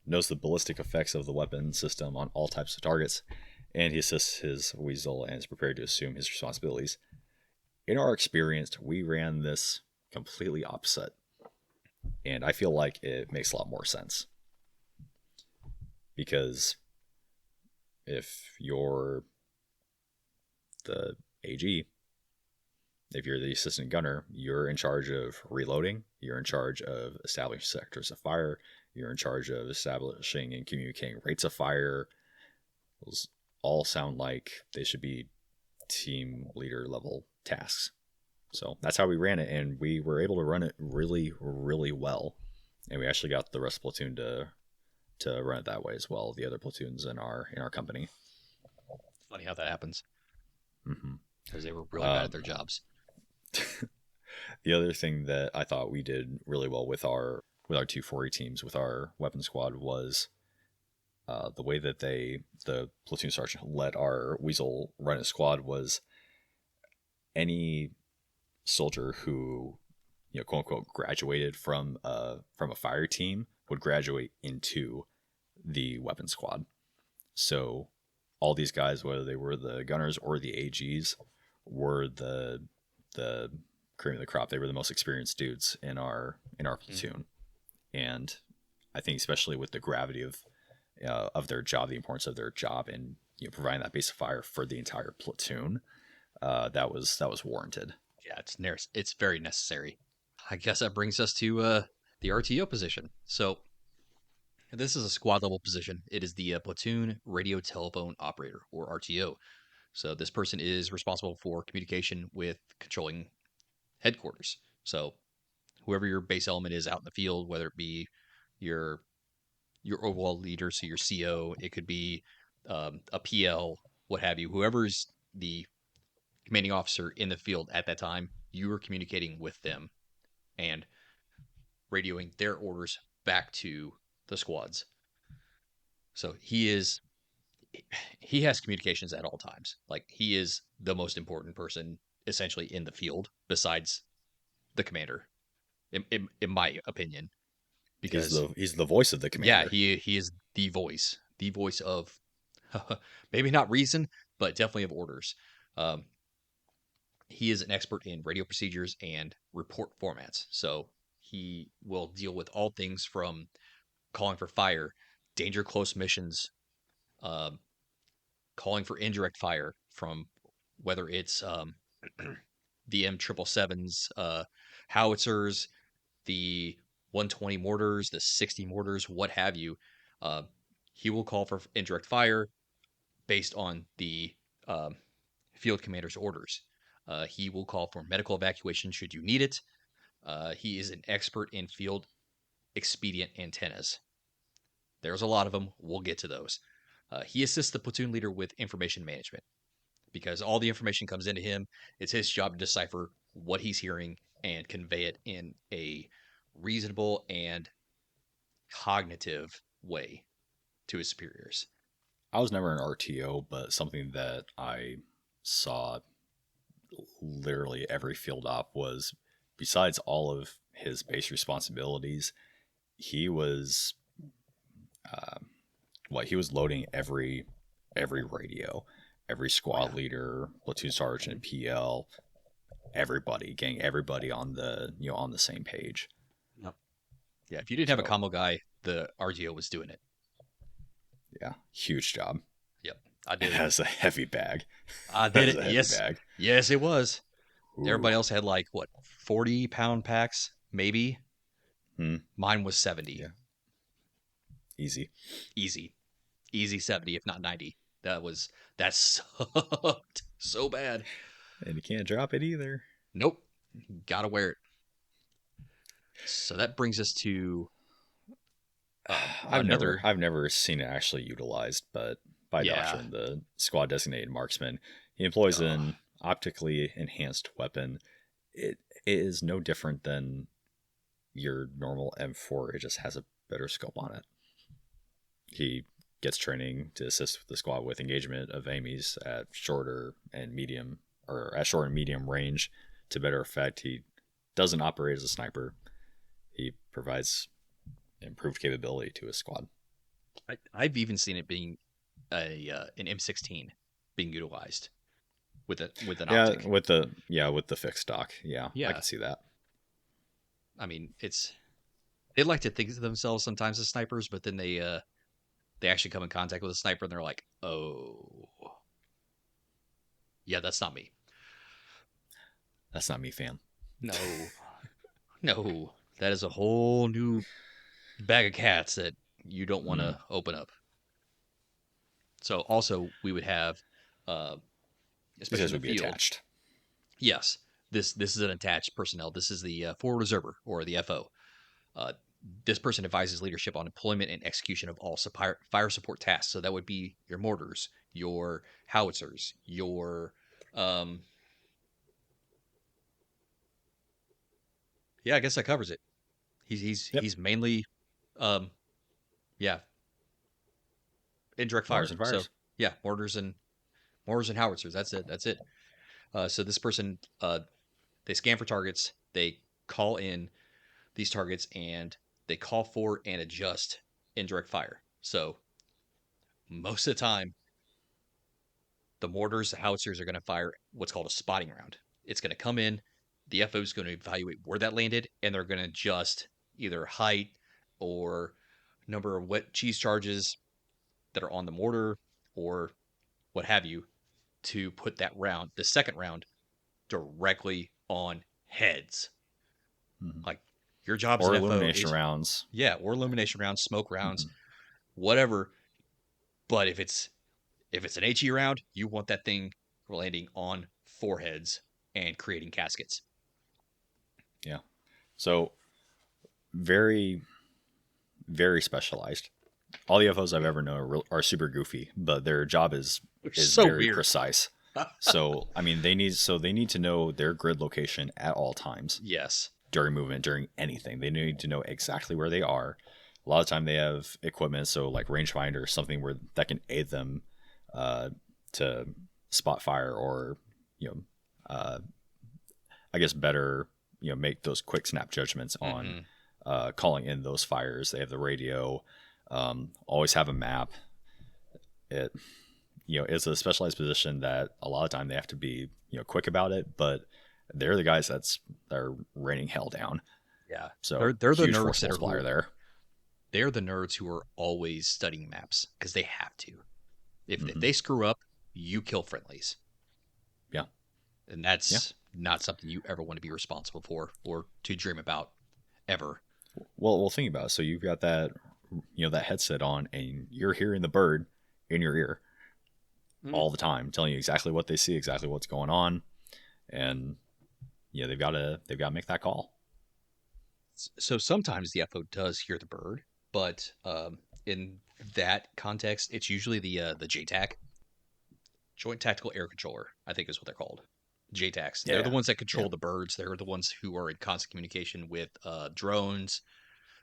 [SPEAKER 1] knows the ballistic effects of the weapon system on all types of targets, and he assists his weasel and is prepared to assume his responsibilities. In our experience, we ran this completely opposite, and I feel like it makes a lot more sense. Because if you're the AG, if you're the assistant gunner, you're in charge of reloading, you're in charge of establishing sectors of fire, you're in charge of establishing and communicating rates of fire. Those all sound like they should be team leader level tasks. So that's how we ran it, and we were able to run it really, really well. And we actually got the rest of the platoon to run it that way as well. The other platoons in our company.
[SPEAKER 2] Funny how that happens.
[SPEAKER 1] Mm-hmm.
[SPEAKER 2] Because they were really bad at their jobs.
[SPEAKER 1] The other thing that I thought we did really well with our 240 teams, with our weapon squad, was the way that the platoon sergeant let our weasel run his squad was any soldier who, quote unquote, graduated from a fire team would graduate into the weapon squad. So all these guys, whether they were the gunners or the AGs, were the cream of the crop. They were the most experienced dudes in our platoon. And I think especially with the gravity of their job, the importance of their job, and providing that base of fire for the entire platoon, that was warranted.
[SPEAKER 2] Yeah, it's very necessary. I guess that brings us to the RTO position. So this is a squad level position. It is the platoon radio telephone operator, or RTO. So this person is responsible for communication with controlling headquarters. So whoever your base element is out in the field, whether it be your overall leader, so your CO, it could be a PL, what have you, whoever's the commanding officer in the field at that time, you are communicating with them and radioing their orders back to the squads. So he has communications at all times. Like, he is the most important person essentially in the field besides the commander, in my opinion, because
[SPEAKER 1] he's the voice of the commander.
[SPEAKER 2] Yeah, he is the voice of maybe not reason, but definitely of orders. He is an expert in radio procedures and report formats. So he will deal with all things from calling for fire, danger close missions, calling for indirect fire, from whether it's the M777s, howitzers, the 120 mortars, the 60 mortars, what have you. He will call for indirect fire based on the field commander's orders. He will call for medical evacuation should you need it. He is an expert in field expedient antennas. There's a lot of them. We'll get to those. He assists the platoon leader with information management because all the information comes into him. It's his job to decipher what he's hearing and convey it in a reasonable and cognitive way to his superiors.
[SPEAKER 1] I was never an RTO, but something that I saw literally every field op was, besides all of his base responsibilities, he was he was loading every radio, every squad leader, platoon sergeant, PL, everybody, getting everybody on the on the same page.
[SPEAKER 2] Yep. Yeah, if you didn't have a combo guy, the RTO was doing it.
[SPEAKER 1] Yeah, huge job.
[SPEAKER 2] Yep, I did.
[SPEAKER 1] It has a heavy bag.
[SPEAKER 2] I did it. Yes, bag. Yes, it was. Ooh. Everybody else had 40-pound packs, maybe. Mine was 70.
[SPEAKER 1] Yeah. Easy
[SPEAKER 2] 70, if not 90. That sucked so bad.
[SPEAKER 1] And you can't drop it either.
[SPEAKER 2] Nope, gotta wear it. So that brings us to
[SPEAKER 1] I've never seen it actually utilized, but by doctrine, the squad designated marksman, he employs an optically enhanced weapon. It is no different than your normal M4. It just has a better scope on it. He gets training to assist the squad with engagement of enemies at shorter and medium range to better effect. He doesn't operate as a sniper. He provides improved capability to his squad.
[SPEAKER 2] I've even seen it being an M16 being utilized with an optic.
[SPEAKER 1] With the fixed stock. Yeah,
[SPEAKER 2] Yeah.
[SPEAKER 1] I can see that.
[SPEAKER 2] I mean, they like to think of themselves sometimes as snipers, but then they actually come in contact with a sniper and they're like, oh, yeah, that's not me.
[SPEAKER 1] That's not me, fam.
[SPEAKER 2] No, no, that is a whole new bag of cats that you don't want to open up. So also we would have, especially in the
[SPEAKER 1] would be
[SPEAKER 2] field,
[SPEAKER 1] attached.
[SPEAKER 2] Yes, this is an attached personnel. This is the forward observer or the FO. This person advises leadership on deployment and execution of all fire support tasks. So that would be your mortars, your howitzers, your yeah, I guess that covers it. He's mainly yeah, indirect fire. So yeah, mortars and howitzers. That's it. So this person they scan for targets, they call in these targets, and they call for and adjust indirect fire. So most of the time, the mortars, the howitzers are going to fire what's called a spotting round. It's going to come in, the FO is going to evaluate where that landed, and they're going to adjust either height or number of wet cheese charges that are on the mortar or what have you to put that round, the second round, directly on heads. Like your job as an FO
[SPEAKER 1] illumination rounds.
[SPEAKER 2] Yeah, or illumination rounds, smoke rounds, whatever. But if it's an HE round, you want that thing landing on foreheads and creating caskets.
[SPEAKER 1] Yeah. So very, very specialized. All the FOs I've ever known are super goofy, but their job is
[SPEAKER 2] so
[SPEAKER 1] very
[SPEAKER 2] weird.
[SPEAKER 1] precise. So I mean, they need to know their grid location at all times.
[SPEAKER 2] Yes.
[SPEAKER 1] During movement, during anything, they need to know exactly where they are. A lot of time they have equipment, so like rangefinder, something where that can aid them to spot fire, or I guess better make those quick snap judgments on calling in those fires. They have the radio, always have a map. It's a specialized position that a lot of time they have to be quick about it, but they're the guys that are raining hell down.
[SPEAKER 2] Yeah.
[SPEAKER 1] So
[SPEAKER 2] they're the nerds that are
[SPEAKER 1] there.
[SPEAKER 2] They're the nerds who are always studying maps because they have to. If they screw up, you kill friendlies.
[SPEAKER 1] Yeah.
[SPEAKER 2] And that's not something you ever want to be responsible for or to dream about ever.
[SPEAKER 1] Well, think about it. So you've got that, that headset on, and you're hearing the bird in your ear all the time, telling you exactly what they see, exactly what's going on. And they've got to make that call.
[SPEAKER 2] So sometimes the FO does hear the bird, but in that context, it's usually the JTAC, Joint Tactical Air Controller, I think is what they're called. JTACs. They're the ones that control the birds. They're the ones who are in constant communication with drones.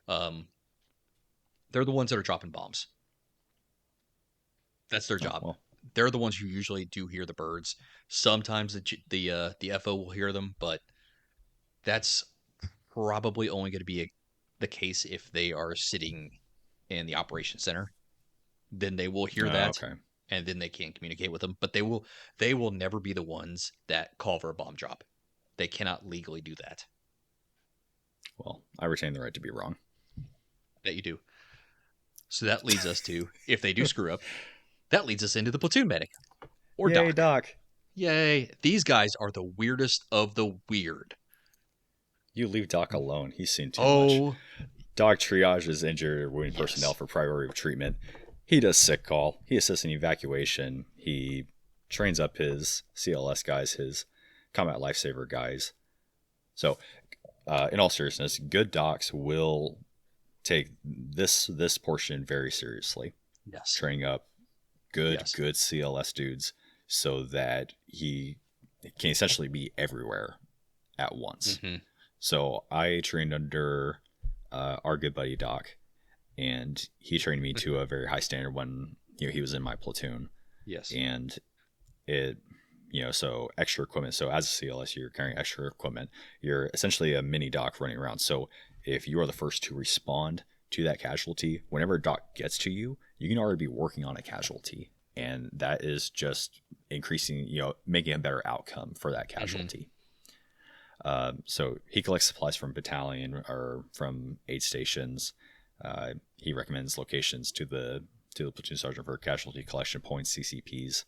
[SPEAKER 2] They're the ones that are dropping bombs. That's their job. Well. They're the ones who usually do hear the birds. Sometimes the FO will hear them, but that's probably only going to be the case if they are sitting in the operations center. Then they will hear that, and then they can communicate with them. But they will never be the ones that call for a bomb drop. They cannot legally do that.
[SPEAKER 1] Well, I retain the right to be wrong.
[SPEAKER 2] That you do. So that leads us to, if they do screw up, that leads us into the platoon medic. Or
[SPEAKER 1] Yay, Doc.
[SPEAKER 2] Yay. These guys are the weirdest of the weird.
[SPEAKER 1] You leave Doc alone. He's seen too much. Doc triages injured or wounded personnel for priority of treatment. He does sick call. He assists in evacuation. He trains up his CLS guys, his combat lifesaver guys. So, in all seriousness, good docs will take this portion very seriously.
[SPEAKER 2] Yes.
[SPEAKER 1] Training up good CLS dudes so that he can essentially be everywhere at once. So I trained under our good buddy Doc, and he trained me to a very high standard when he was in my platoon.
[SPEAKER 2] Yes.
[SPEAKER 1] And it, so extra equipment. So as a CLS, you're carrying extra equipment. You're essentially a mini doc running around. So if you are the first to respond to that casualty, whenever a doc gets to you, you can already be working on a casualty. And that is just increasing, making a better outcome for that casualty. So he collects supplies from battalion or from aid stations. He recommends locations to the platoon sergeant for casualty collection points, CCPs.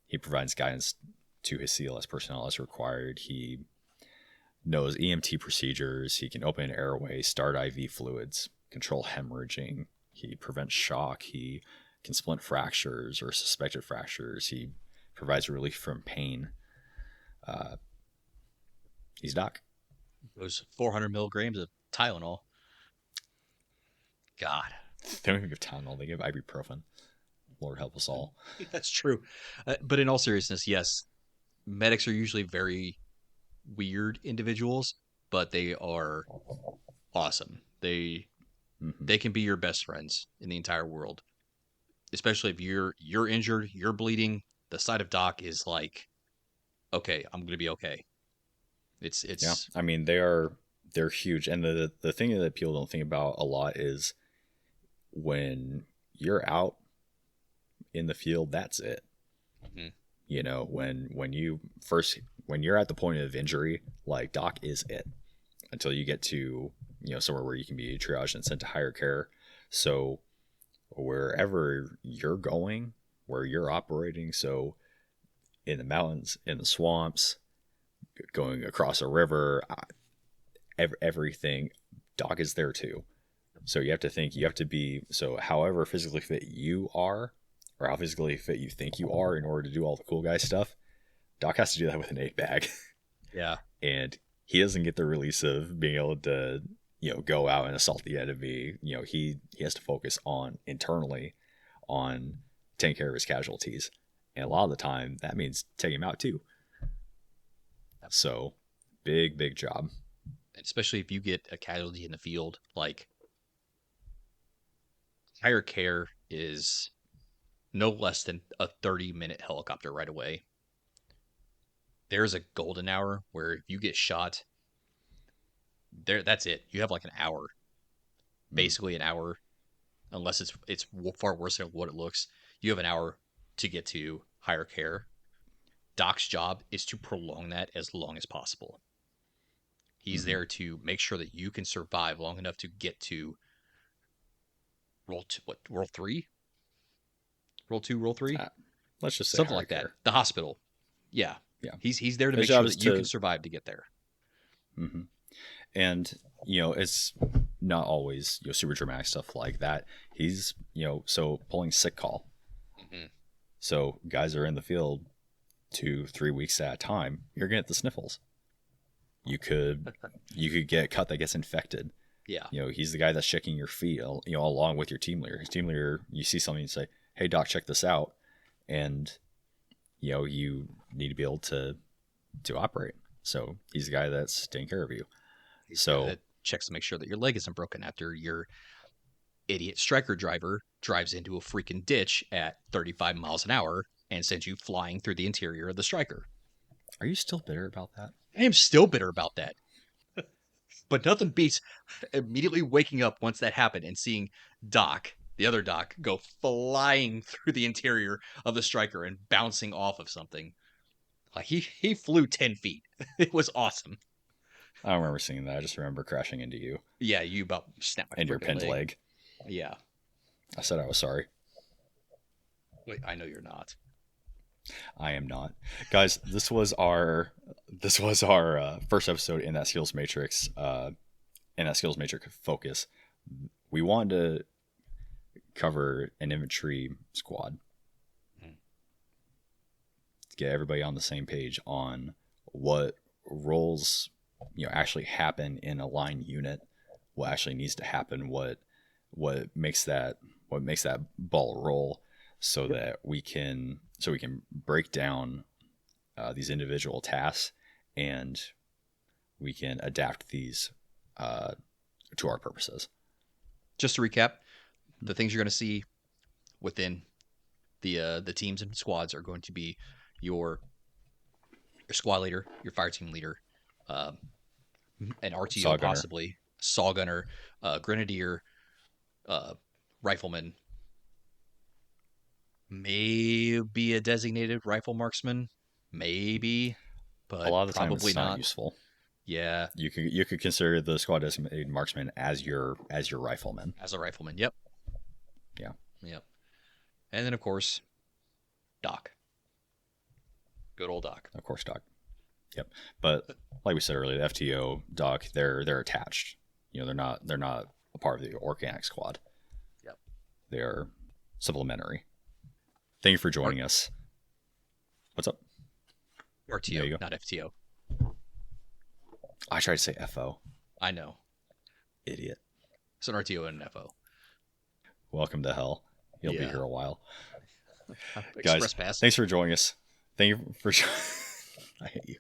[SPEAKER 1] He provides guidance to his CLS personnel as required. He knows EMT procedures. He can open an airway, start IV fluids, control hemorrhaging. He prevents shock. He can splint fractures or suspected fractures. He provides relief from pain. He's Doc.
[SPEAKER 2] Those 400 milligrams of Tylenol. God.
[SPEAKER 1] They don't even give Tylenol. They give ibuprofen. Lord help us all.
[SPEAKER 2] That's true. But in all seriousness, yes, medics are usually very weird individuals, but they are awesome. They can be your best friends in the entire world. Especially if you're injured, you're bleeding, the sight of Doc is like, okay, I'm going to be okay. It's
[SPEAKER 1] yeah. I mean, they're huge, and the thing that people don't think about a lot is when you're out in the field, that's it. When you're at the point of injury, like Doc is it until you get to somewhere where you can be triaged and sent to higher care. So wherever you're going, where you're operating, so in the mountains, in the swamps, going across a river, everything, Doc is there too. So you have to think, you have to be, so however physically fit you are, or how physically fit you think you are in order to do all the cool guy stuff, Doc has to do that with an 8 bag.
[SPEAKER 2] Yeah.
[SPEAKER 1] And he doesn't get the release of being able to, go out and assault the enemy. He has to focus on internally on taking care of his casualties. And a lot of the time that means taking him out too. So big job.
[SPEAKER 2] Especially if you get a casualty in the field, like higher care is no less than a 30-minute helicopter ride away. There's a golden hour where if you get shot, that's it. You have like an hour, basically an hour, unless it's far worse than what it looks. You have an hour to get to higher care. Doc's job is to prolong that as long as possible. He's there to make sure that you can survive long enough to get to roll 3? Roll 2, roll 3?
[SPEAKER 1] Let's just say
[SPEAKER 2] something like that. The hospital. Yeah. He's there to make sure that you can survive to get there.
[SPEAKER 1] And it's not always super dramatic stuff like that. He's so pulling sick call. So guys are in the field 2-3 weeks at a time. You're gonna get the sniffles. You could get a cut that gets infected.
[SPEAKER 2] Yeah.
[SPEAKER 1] He's the guy that's checking your feet, along with your team leader. His team leader, you see something and say, "Hey Doc, check this out," and you need to be able to operate. So he's the guy that's taking care of you.
[SPEAKER 2] He's the guy that checks to make sure that your leg isn't broken after your idiot striker driver drives into a freaking ditch at 35 miles an hour and sends you flying through the interior of the striker.
[SPEAKER 1] Are you still bitter about that?
[SPEAKER 2] I am still bitter about that. But nothing beats immediately waking up once that happened and seeing Doc, the other Doc, go flying through the interior of the striker and bouncing off of something. Like he flew 10 feet. It was awesome.
[SPEAKER 1] I don't remember seeing that. I just remember crashing into you.
[SPEAKER 2] Yeah, you about snapped my
[SPEAKER 1] and your pinned leg.
[SPEAKER 2] Yeah.
[SPEAKER 1] I said I was sorry.
[SPEAKER 2] Wait, I know you're not.
[SPEAKER 1] I am not. Guys, this was our first episode in that skills matrix focus. We wanted to cover an infantry squad. To get everybody on the same page on what roles actually happen in a line unit, what actually needs to happen, what makes that ball roll, so that we can break down these individual tasks, and we can adapt these to our purposes.
[SPEAKER 2] Just to recap, the things you're going to see within the teams and squads are going to be your squad leader, your fire team leader, an RTO
[SPEAKER 1] Saw gunner.
[SPEAKER 2] possibly, saw gunner, grenadier, rifleman, maybe a designated rifle marksman, maybe, but
[SPEAKER 1] A lot of the time
[SPEAKER 2] probably
[SPEAKER 1] it's not useful.
[SPEAKER 2] Yeah,
[SPEAKER 1] You could consider the squad designated marksman as your rifleman.
[SPEAKER 2] as a rifleman. Yep.
[SPEAKER 1] Yeah.
[SPEAKER 2] Yep. And then of course, Doc. Good old Doc.
[SPEAKER 1] Of course, Doc. Yep. But like we said earlier, the FTO, Doc, they're attached. You know, they're not a part of the organic squad.
[SPEAKER 2] Yep.
[SPEAKER 1] They are supplementary. Thank you for joining us. What's up?
[SPEAKER 2] RTO, not FTO.
[SPEAKER 1] I tried to say FO.
[SPEAKER 2] I know.
[SPEAKER 1] Idiot.
[SPEAKER 2] It's an RTO and an FO.
[SPEAKER 1] Welcome to hell. You'll be here a while.
[SPEAKER 2] Express
[SPEAKER 1] Guys,
[SPEAKER 2] pass.
[SPEAKER 1] Thanks for joining us. Thank you for I hate you.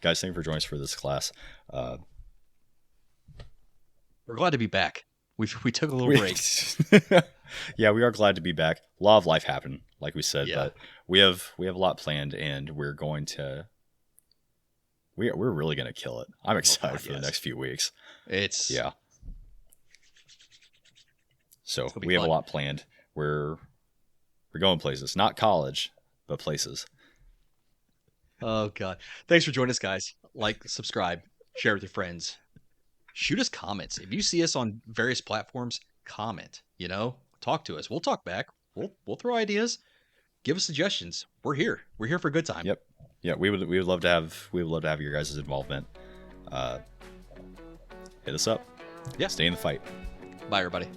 [SPEAKER 1] Guys, thank you for joining us for this class.
[SPEAKER 2] We're glad to be back. We took a little break.
[SPEAKER 1] Yeah, we are glad to be back. A lot of life happened, like we said,
[SPEAKER 2] Yeah.
[SPEAKER 1] but we have a lot planned, and we're going to we're really going to kill it. I'm excited for the next few weeks. Yeah. So we have a lot planned. We're going places, not college, but places.
[SPEAKER 2] Oh God! Thanks for joining us, guys. Like, subscribe, share with your friends. Shoot us comments if you see us on various platforms. Comment. Talk to us. We'll talk back. We'll throw ideas. Give us suggestions. We're here. We're here for a good time.
[SPEAKER 1] Yep. Yeah, we would love to have your guys' involvement. Hit us up.
[SPEAKER 2] Yeah.
[SPEAKER 1] Stay in the fight.
[SPEAKER 2] Bye, everybody.